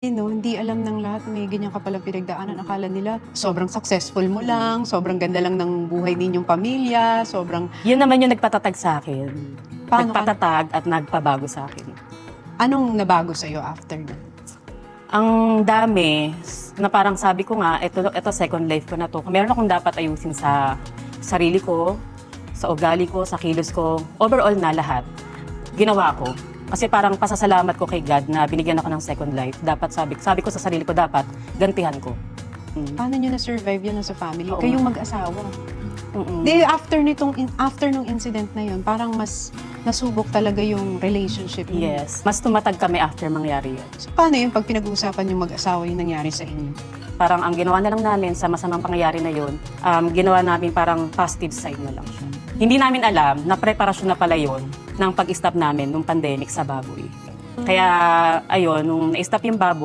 No, hindi alam ng lahat may ganyan ka palang pinagdaanan. Akala nila sobrang successful mo lang, sobrang ganda lang ng buhay ninyong pamilya, sobrang Yun naman yung nagpatatag sa akin. Paano ka Nagpatatag at nagpabago sa akin. anong nabago sa'yo after that? Ang dami na parang sabi ko nga, ito second life ko na to. Meron akong dapat ayusin sa sarili ko, sa ugali ko, sa kilos ko, overall na lahat. Ginawa ko. Kasi parang pasasalamat ko kay God na binigyan ako ng second life. Dapat sabi ko sa sarili ko, dapat gantihan ko. Paano nyo na-survive yun sa family? Oo. Kayong mag-asawa. Di, after nung incident na yun, parang mas nasubok talaga yung relationship niyo. Yes. Mas tumatag kami after mangyari yun. So, paano yun pag pinag-uusapan yung mag-asawa yung nangyari sa inyo? Parang ang ginawa na lang namin sa masamang pangyayari na yun, ginawa namin parang positive side na lang siya. Hindi namin alam na preparasyon na pala yun ng pag-stop namin nung pandemic sa baboy. Kaya, ayun, nung na-stop yung baboy,